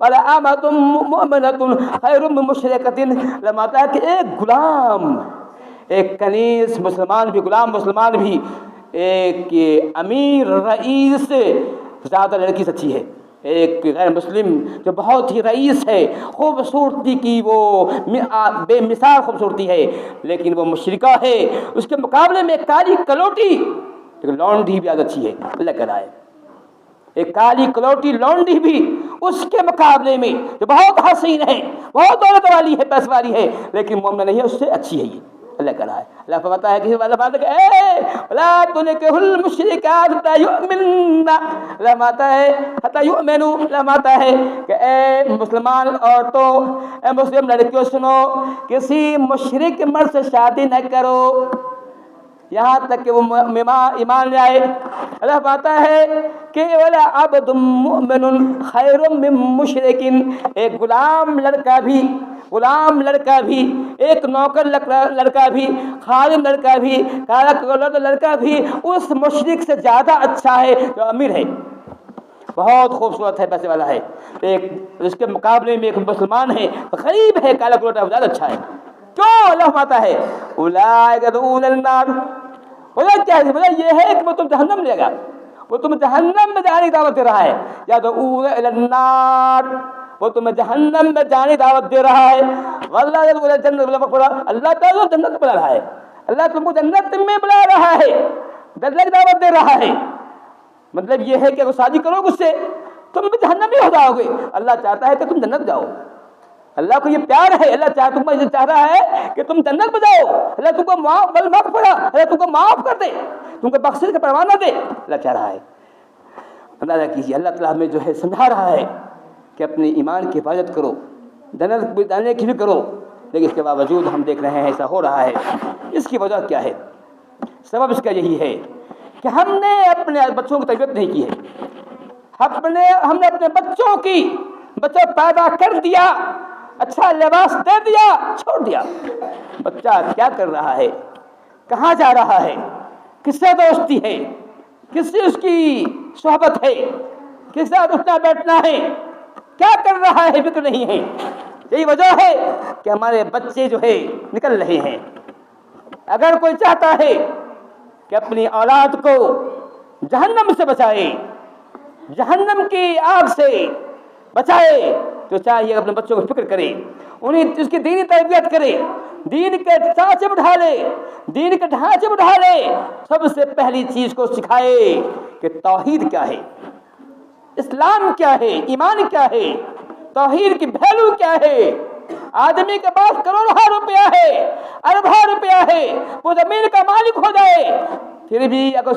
وَلَأَمَةٌ مُؤْمِنَةٌ خَيْرٌ مِّن مُشْرِكَةٍ، لماتا ہے کہ ایک غلام، ایک کنیز مسلمان بھی، غلام مسلمان بھی ایک امیر رئیس سے زیادہ لڑکی سچی ہے۔ ایک غیر مسلم جو بہت ہی رئیس ہے، خوبصورتی کی وہ بے مثال خوبصورتی ہے، لیکن وہ مشرکہ ہے، اس کے مقابلے میں ایک کالی کلوٹی ایک لونڈی بھی زیادہ اچھی ہے۔ اللہ کہہ رہا ہے ایک کالی کلوٹی لونڈی بھی اس کے مقابلے میں جو بہت حسین ہے، بہت دولت والی ہے، پیسے والی ہے، لیکن مومن نہیں ہے، اس سے اچھی ہے یہ۔ اللہ کہہ رہا ہے، اللہ فرماتا ہے کہ وَلَا تُنْكِحُوا الْمُشْرِكَاتِ حَتَّىٰ يُؤْمِنَّ، اللہ فرماتا ہے حَتَّىٰ يُؤْمِنُوا، اللہ فرماتا ہے کہ اے مسلمان عورتوں، اے مسلم لڑکیوں سنو، کسی مشرک مرد سے شادی نہ کرو یہاں تک کہ وہ ایمان لے آئے۔ اللہ فرماتا ہے کہ وَلَا عَبْدٌ مُؤْمِنٌ خَيْرٌ مِّن مُشْرِكٍ، ایک غلام لڑکا بھی، ایک نوکر لڑکا بھی، خادم لڑکا بھی، کالا کلوٹا لڑکا بھی اس مشرک سے زیادہ اچھا ہے جو امیر ہے، بہت خوبصورت ہے، پیسے والا ہے۔ ایک اس کے مقابلے میں ایک مسلمان ہے، غریب ہے، کالا کلوٹا زیادہ اچھا ہے۔ کیوں؟ اللہ فرماتا ہے اولئک یدعون النار، بولا کیا ہے؟ بولا یہ ہے کہ وہ تم جہنم لے گا، وہ تم جہنم میں جانے کی دعوت دے رہا ہے، یدعون الی النار، وہ تمہیں جہنم میں جانے کی دعوت دے رہا ہے۔ واللہ یدعو الی الجنۃ، اللہ تعالیٰ جنت بلا رہا ہے، اللہ تم کو جنت میں بلا رہا ہے، جنت کی دعوت دے رہا ہے۔ مطلب یہ ہے کہ اگر شادی کرو گے اس سے تم بھی جہنمی ہو جاؤ گے، اللہ چاہتا ہے کہ تم جنت جاؤ، اللہ کو یہ پیار ہے، اللہ چاہ رہا ہے کہ تم جنت میں جاؤ، اللہ تم کو اللہ تم کو معاف کر دے، تم کو بخشش کا پروانہ دے، اللہ چاہ رہا ہے۔ اندازہ کیجیے اللہ تعالیٰ ہمیں جو ہے سمجھا رہا ہے کہ اپنے ایمان کی حفاظت کرو، جنت جانے کی بھی کرو، لیکن اس کے باوجود ہم دیکھ رہے ہیں ایسا ہو رہا ہے۔ اس کی وجہ کیا ہے؟ سبب اس کا یہی ہے کہ ہم نے اپنے بچوں کی تربیت نہیں کی ہے، ہم نے اپنے بچوں پیدا کر دیا، اچھا لباس دے دیا، چھوڑ دیا، بچہ کیا کر رہا ہے، کہاں جا رہا ہے، کس سے دوستی ہے، کس سے اس کی صحبت ہے، کس سے اٹھنا بیٹھنا ہے، کیا کر رہا ہے، فکر نہیں ہے۔ یہی وجہ ہے کہ ہمارے بچے جو ہے نکل رہے ہیں۔ اگر کوئی چاہتا ہے کہ اپنی اولاد کو جہنم سے بچائے، جہنم کی آگ سے بچائے، تو چاہیے اپنے بچوں کو فکر کرے، انہیں اس کی دینی تربیت کرے، دین کے ڈھانچے بٹھا لے، سب سے پہلی چیز کو سکھائے کہ توحید کیا ہے، اسلام کیا ہے، ایمان کیا ہے، توحید کی ویلیو کیا ہے۔ آدمی کے پاس کروڑوں روپیہ ہے، اربوں روپیہ ہے، وہ زمین کا مالک ہو جائے، پھر بھی اگر